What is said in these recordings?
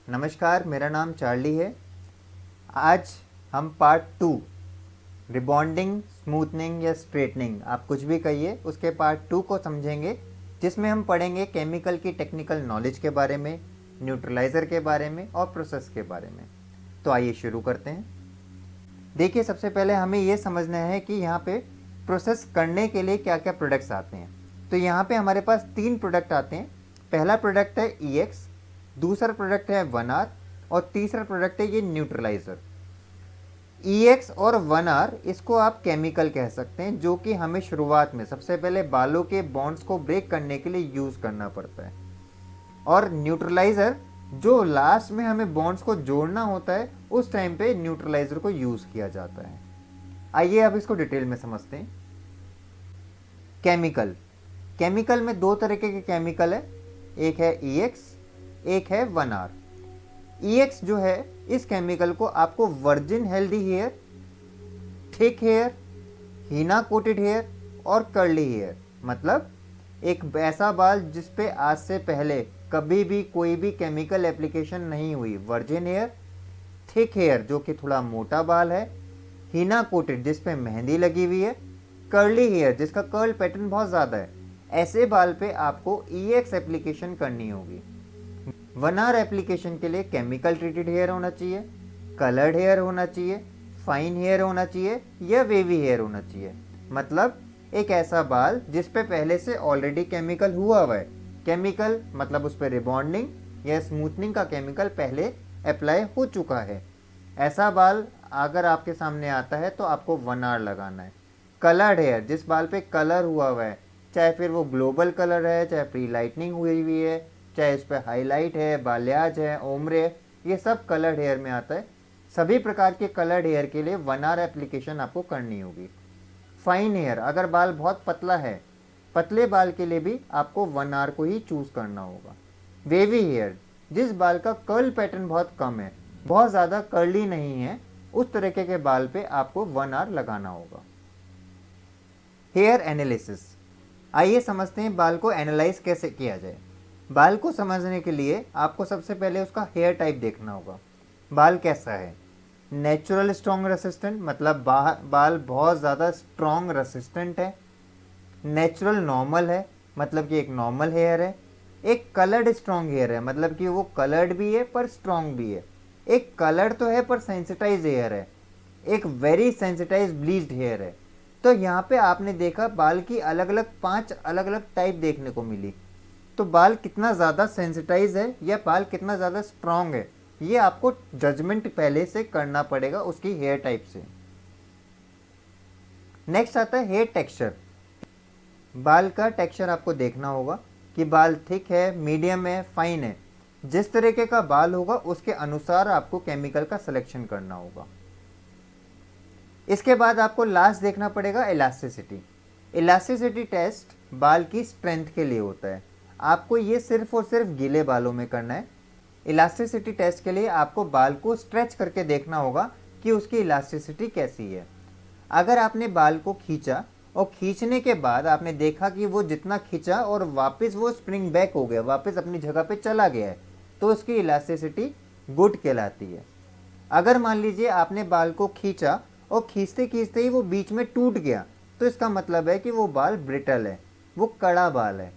नमस्कार, मेरा नाम चार्ली है। आज हम पार्ट 2 रिबॉन्डिंग, स्मूथनिंग या स्ट्रेटनिंग, आप कुछ भी कहिए, उसके पार्ट 2 को समझेंगे, जिसमें हम पढ़ेंगे केमिकल की टेक्निकल नॉलेज के बारे में, न्यूट्रलाइज़र के बारे में और प्रोसेस के बारे में। तो आइए शुरू करते हैं। देखिए, सबसे पहले हमें ये समझना है कि यहाँ पे प्रोसेस करने के लिए क्या क्या प्रोडक्ट्स आते हैं। तो यहाँ पे हमारे पास 3 प्रोडक्ट आते हैं। पहला प्रोडक्ट है EX, दूसरा प्रोडक्ट है 1R और तीसरा प्रोडक्ट है ये न्यूट्रलाइज़र। EX और 1R इसको आप केमिकल कह सकते हैं, जो कि हमें शुरुआत में सबसे पहले बालों के बॉन्ड्स को ब्रेक करने के लिए यूज़ करना पड़ता है। और न्यूट्रलाइज़र जो लास्ट में हमें बॉन्ड्स को जोड़ना होता है, उस टाइम पे न्यूट्रलाइज़र को यूज़ किया जाता है। आइए अब इसको डिटेल में समझते हैं। केमिकल में 2 तरीके के केमिकल है, एक है EX, एक है 1R। EX जो है, इस केमिकल को आपको virgin healthy hair, thick hair, henna coated hair और कर्ली हेयर, मतलब एक ऐसा बाल जिस पे आज से पहले कभी भी कोई भी केमिकल एप्लीकेशन नहीं हुई, वर्जिन हेयर, थिक हेयर जो कि थोड़ा मोटा बाल है, हीना कोटेड जिस पे मेहंदी लगी हुई है, कर्ली हेयर जिसका कर्ल पैटर्न बहुत ज़्यादा है, ऐसे बाल पे आपको EX एप्लीकेशन करनी होगी। 1R एप्लीकेशन के लिए केमिकल ट्रीटेड हेयर होना चाहिए, कलर्ड हेयर होना चाहिए, फाइन हेयर होना चाहिए या वेवी हेयर होना चाहिए, मतलब एक ऐसा बाल जिस पे पहले से ऑलरेडी केमिकल हुआ हुआ है। केमिकल मतलब उस पर रिबॉन्डिंग या स्मूथनिंग का केमिकल पहले अप्लाई हो चुका है। ऐसा बाल अगर आपके सामने आता है तो आपको 1R लगाना है। कलर्ड हेयर जिस बाल पे कलर हुआ हुआ है, चाहे फिर वो ग्लोबल कलर है, चाहे प्री लाइटनिंग हुई हुई है, चाहे इस पर हाईलाइट है, बाल्याज है, ओम्रे है, ये सब कलर्ड हेयर में आता है। सभी प्रकार के कलर्ड हेयर के लिए 1R एप्लीकेशन आपको करनी होगी। फाइन हेयर अगर बाल बहुत पतला है, पतले बाल के लिए भी आपको 1R को ही चूज़ करना होगा। वेवी हेयर जिस बाल का कर्ल पैटर्न बहुत कम है, बहुत ज़्यादा कर्ली नहीं है, उस तरीके के बाल पे आपको 1R लगाना होगा। हेयर एनालिसिस, आइए समझते हैं बाल को एनालाइज कैसे किया जाए। बाल को समझने के लिए आपको सबसे पहले उसका हेयर टाइप देखना होगा। बाल कैसा है, नेचुरल स्ट्रॉन्ग रेसिस्टेंट, मतलब बाल बहुत ज़्यादा स्ट्रॉन्ग रेसिस्टेंट है। नेचुरल नॉर्मल है, मतलब कि एक नॉर्मल हेयर है। एक कलर्ड स्ट्रॉन्ग हेयर है, मतलब कि वो कलर्ड भी है पर स्ट्रॉन्ग भी है। एक कलर्ड तो है पर सेंसिटाइज हेयर है। एक वेरी सेंसिटाइज ब्लीच्ड हेयर है। तो यहाँ पे आपने देखा बाल की अलग अलग 5 अलग अलग टाइप देखने को मिली। तो बाल कितना ज़्यादा सेंसिटाइज है या बाल कितना ज़्यादा स्ट्रॉन्ग है, ये आपको जजमेंट पहले से करना पड़ेगा उसकी हेयर टाइप से। नेक्स्ट आता है हेयर टेक्सचर। बाल का टेक्सचर आपको देखना होगा कि बाल थिक है, मीडियम है, फाइन है। जिस तरीके का बाल होगा उसके अनुसार आपको केमिकल का सिलेक्शन करना होगा। इसके बाद आपको लास्ट देखना पड़ेगा इलास्टिसिटी। इलास्टिसिटी टेस्ट बाल की स्ट्रेंथ के लिए होता है। आपको ये सिर्फ और सिर्फ गीले बालों में करना है। इलास्टिसिटी टेस्ट के लिए आपको बाल को स्ट्रेच करके देखना होगा कि उसकी इलास्टिसिटी कैसी है। अगर आपने बाल को खींचा और खींचने के बाद आपने देखा कि वो जितना खींचा और वापस वो स्प्रिंग बैक हो गया, वापस अपनी जगह पे चला गया है, तो उसकी इलास्टिसिटी गुड कहलाती है। अगर मान लीजिए आपने बाल को खींचा और खींचते खींचते ही वो बीच में टूट गया, तो इसका मतलब है कि वो बाल ब्रिटल है, वो कड़ा बाल है।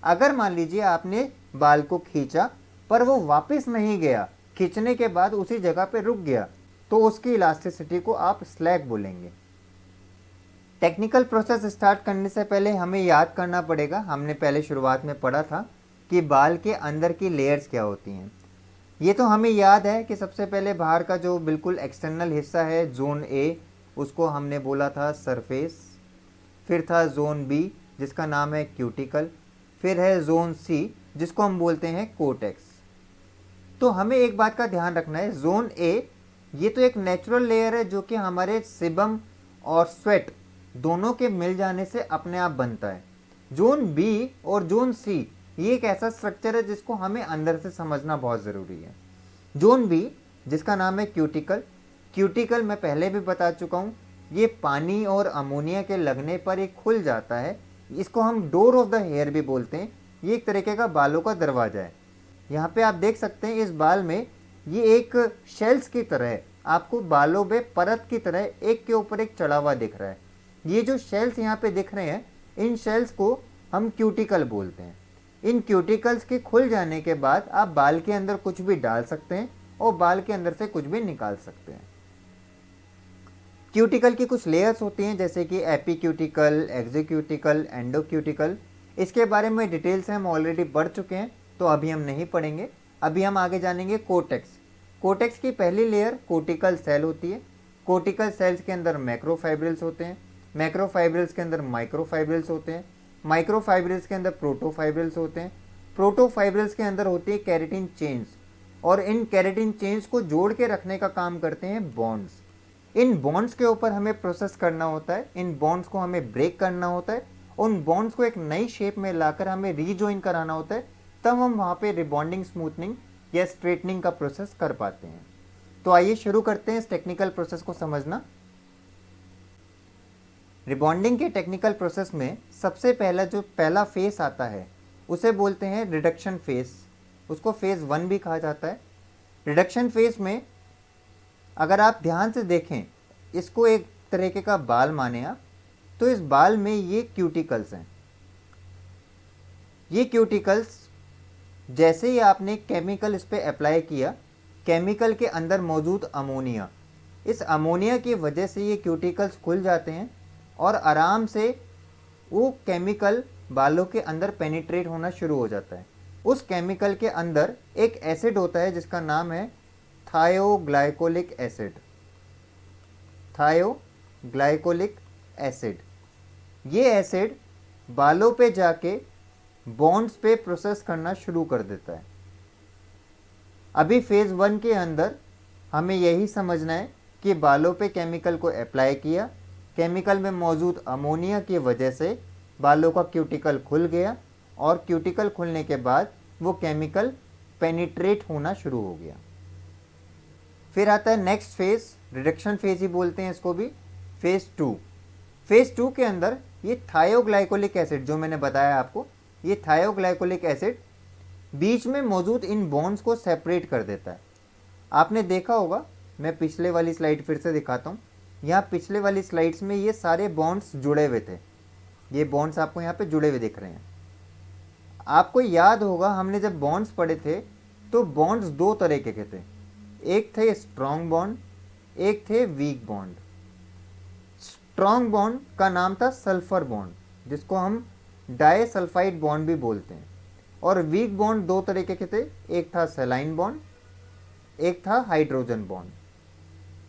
अगर मान लीजिए आपने बाल को खींचा पर वो वापस नहीं गया, खींचने के बाद उसी जगह पे रुक गया, तो उसकी इलास्टिसिटी को आप स्लैक बोलेंगे। टेक्निकल प्रोसेस स्टार्ट करने से पहले हमें याद करना पड़ेगा, हमने पहले शुरुआत में पढ़ा था कि बाल के अंदर की लेयर्स क्या होती हैं। ये तो हमें याद है कि सबसे पहले बाहर का जो बिल्कुल एक्सटर्नल हिस्सा है, जोन A, उसको हमने बोला था सरफेस। फिर था जोन B जिसका नाम है क्यूटिकल। फिर है जोन C जिसको हम बोलते हैं कोटेक्स। तो हमें एक बात का ध्यान रखना है, जोन A ये तो एक नेचुरल लेयर है जो कि हमारे सिबम और स्वेट दोनों के मिल जाने से अपने आप बनता है। जोन B और जोन C ये एक ऐसा स्ट्रक्चर है जिसको हमें अंदर से समझना बहुत ज़रूरी है। जोन B जिसका नाम है क्यूटिकल, क्यूटिकल मैं पहले भी बता चुका हूँ, ये पानी और अमोनिया के लगने पर ये खुल जाता है। इसको हम डोर ऑफ द हेयर भी बोलते हैं। ये एक तरीके का बालों का दरवाज़ा है। यहाँ पे आप देख सकते हैं इस बाल में ये एक शेल्स की तरह है, आपको बालों में परत की तरह एक के ऊपर एक चढ़ा हुआ दिख रहा है। ये जो शेल्स यहाँ पे दिख रहे हैं, इन शेल्स को हम क्यूटिकल बोलते हैं। इन क्यूटिकल्स के खुल जाने के बाद आप बाल के अंदर कुछ भी डाल सकते हैं और बाल के अंदर से कुछ भी निकाल सकते हैं। क्यूटिकल की कुछ लेयर्स होती हैं, जैसे कि एपीक्यूटिकल, एक्सोक्यूटिकल, एंडोक्यूटिकल। इसके बारे में डिटेल से हम ऑलरेडी पढ़ चुके हैं, तो अभी हम नहीं पढ़ेंगे। अभी हम आगे जानेंगे कोटेक्स। कोटेक्स की पहली लेयर कोटिकल सेल होती है। कोटिकल सेल्स के अंदर मैक्रोफाइब्रिल्स होते हैं, मैक्रोफाइब्रिल्स के अंदर माइक्रोफाइब्रिल्स होते हैं, माइक्रोफाइब्रिल्स के अंदर प्रोटोफाइब्रिल्स होते हैं, प्रोटोफाइब्रिल्स के अंदर होती है केराटिन चेन्स, और इन केराटिन चेन्स को जोड़ के रखने का काम करते हैं बॉन्ड्स। इन बॉन्ड्स के ऊपर हमें प्रोसेस करना होता है, इन बॉन्ड्स को हमें ब्रेक करना होता है, उन बॉन्ड्स को एक नई शेप में लाकर हमें रीजॉइन कराना होता है, तब हम वहाँ पे रिबॉन्डिंग, स्मूथनिंग या स्ट्रेटनिंग का प्रोसेस कर पाते हैं। तो आइए शुरू करते हैं इस टेक्निकल प्रोसेस को समझना। रिबॉन्डिंग के टेक्निकल प्रोसेस में सबसे पहला फेस आता है उसे बोलते हैं रिडक्शन फेस, उसको फेज़ 1 भी कहा जाता है। रिडक्शन फेस में अगर आप ध्यान से देखें, इसको एक तरीके का बाल माने आप, तो इस बाल में ये क्यूटिकल्स हैं। ये क्यूटिकल्स जैसे ही आपने केमिकल इस पे अप्लाई किया, केमिकल के अंदर मौजूद अमोनिया, इस अमोनिया की वजह से ये क्यूटिकल्स खुल जाते हैं और आराम से वो केमिकल बालों के अंदर पेनिट्रेट होना शुरू हो जाता है। उस केमिकल के अंदर एक एसिड होता है जिसका नाम है थायोग्लाइकोलिक एसिड। थायोग्लाइकोलिक एसिड, ये एसिड बालों पे जाके बॉन्ड्स पे प्रोसेस करना शुरू कर देता है। अभी फेज़ 1 के अंदर हमें यही समझना है कि बालों पे केमिकल को अप्लाई किया, केमिकल में मौजूद अमोनिया की वजह से बालों का क्यूटिकल खुल गया, और क्यूटिकल खुलने के बाद वो केमिकल पेनिट्रेट होना शुरू हो गया। फिर आता है नेक्स्ट फेज, रिडक्शन फेज ही बोलते हैं इसको भी, फेज 2। फेज 2 के अंदर ये थायोग्लाइकोलिक एसिड जो मैंने बताया आपको, ये थायोग्लाइकोलिक एसिड बीच में मौजूद इन बॉन्ड्स को सेपरेट कर देता है। आपने देखा होगा, मैं पिछले वाली स्लाइड फिर से दिखाता हूँ। यहाँ पिछले वाली स्लाइड्स में ये सारे बॉन्ड्स जुड़े हुए थे, ये बॉन्ड्स आपको यहाँ पे जुड़े हुए दिख रहे हैं। आपको याद होगा हमने जब बॉन्ड्स पढ़े थे तो बॉन्ड्स दो तरीके के थे, एक थे स्ट्रॉन्ग बॉन्ड, एक थे वीक बॉन्ड। स्ट्रॉन्ग बॉन्ड का नाम था सल्फर बॉन्ड, जिसको हम डाइसल्फाइड बॉन्ड भी बोलते हैं। और वीक बॉन्ड दो तरीके के थे, एक था सेलाइन बॉन्ड, एक था हाइड्रोजन बॉन्ड।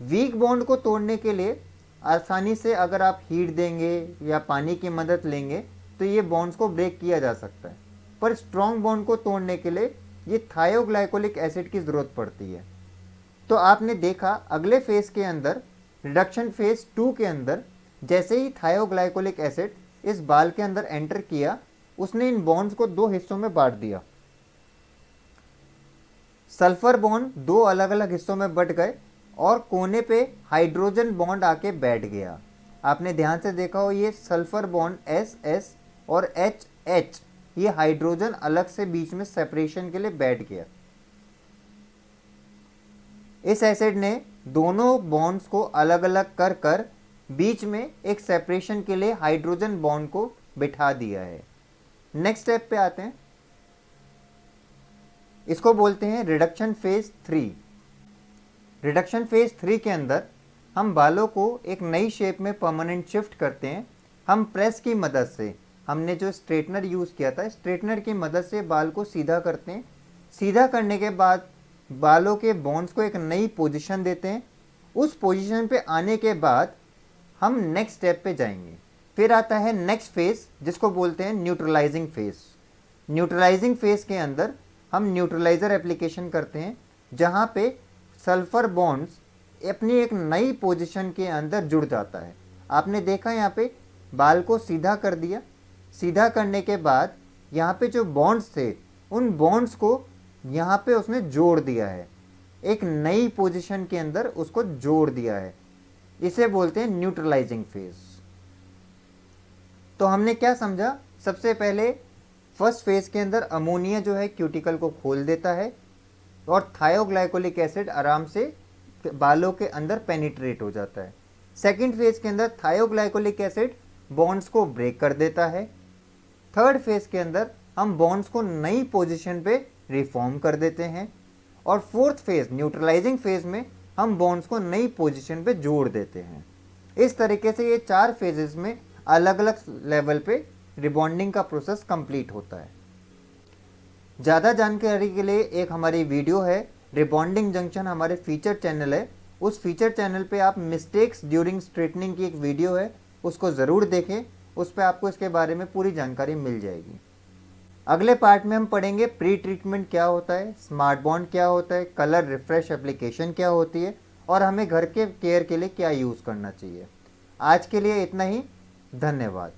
वीक बॉन्ड को तोड़ने के लिए आसानी से अगर आप हीट देंगे या पानी की मदद लेंगे तो ये बॉन्ड्स को ब्रेक किया जा सकता है, पर स्ट्रॉन्ग बॉन्ड को तोड़ने के लिए ये थायोग्लाइकोलिक एसिड की ज़रूरत पड़ती है। तो आपने देखा अगले फेज के अंदर, रिडक्शन फेज 2 के अंदर, जैसे ही थायोग्लाइकोलिक एसिड इस बाल के अंदर एंटर किया, उसने इन बॉन्ड्स को दो हिस्सों में बांट दिया। सल्फर बॉन्ड दो अलग अलग हिस्सों में बट गए और कोने पे हाइड्रोजन बॉन्ड आके बैठ गया। आपने ध्यान से देखा हो, ये सल्फर बॉन्ड SS और HH, ये हाइड्रोजन अलग से बीच में सेपरेशन के लिए बैठ गया। इस एसिड ने दोनों बॉन्ड्स को अलग अलग कर कर बीच में एक सेपरेशन के लिए हाइड्रोजन बॉन्ड को बिठा दिया है। नेक्स्ट स्टेप पे आते हैं, इसको बोलते हैं रिडक्शन फेज 3। रिडक्शन फेज 3 के अंदर हम बालों को एक नई शेप में परमानेंट शिफ्ट करते हैं। हम प्रेस की मदद से, हमने जो स्ट्रेटनर यूज़ किया था, स्ट्रेटनर की मदद से बाल को सीधा करते हैं। सीधा करने के बाद बालों के बॉन्ड्स को एक नई पोजीशन देते हैं। उस पोजीशन पे आने के बाद हम नेक्स्ट स्टेप पे जाएंगे। फिर आता है नेक्स्ट फेज, जिसको बोलते हैं न्यूट्रलाइजिंग फेज। न्यूट्रलाइजिंग फेज के अंदर हम न्यूट्रलाइज़र एप्लीकेशन करते हैं, जहाँ पे सल्फर बॉन्ड्स अपनी एक नई पोजीशन के अंदर जुड़ जाता है। आपने देखा यहाँ पे बाल को सीधा कर दिया, सीधा करने के बाद यहाँ पे जो बॉन्ड्स थे, उन बॉन्ड्स को यहाँ पे उसने जोड़ दिया है, एक नई पोजीशन के अंदर उसको जोड़ दिया है। इसे बोलते हैं न्यूट्रलाइजिंग फेज। तो हमने क्या समझा, सबसे पहले फर्स्ट फेज के अंदर अमोनिया जो है क्यूटिकल को खोल देता है और थायोग्लाइकोलिक एसिड आराम से बालों के अंदर पेनिट्रेट हो जाता है। सेकेंड फेज के अंदर थायोग्लाइकोलिक एसिड बॉन्ड्स को ब्रेक कर देता है। थर्ड फेज के अंदर हम बॉन्ड्स को नई पोजीशन पे रिफॉर्म कर देते हैं। और फोर्थ फेज न्यूट्रलाइजिंग फेज में हम बॉन्ड्स को नई पोजीशन पे जोड़ देते हैं। इस तरीके से ये 4 फेजेस में अलग अलग लेवल पे रिबॉन्डिंग का प्रोसेस कंप्लीट होता है। ज़्यादा जानकारी के लिए एक हमारी वीडियो है, रिबॉन्डिंग जंक्शन हमारे फीचर चैनल है, उस फीचर चैनल पे आप मिस्टेक्स ड्यूरिंग स्ट्रेटनिंग की एक वीडियो है, उसको ज़रूर देखें, उस पर आपको इसके बारे में पूरी जानकारी मिल जाएगी। अगले पार्ट में हम पढ़ेंगे प्री ट्रीटमेंट क्या होता है, स्मार्ट बॉन्ड क्या होता है, कलर रिफ्रेश एप्लीकेशन क्या होती है और हमें घर के केयर के लिए क्या यूज़ करना चाहिए। आज के लिए इतना ही, धन्यवाद।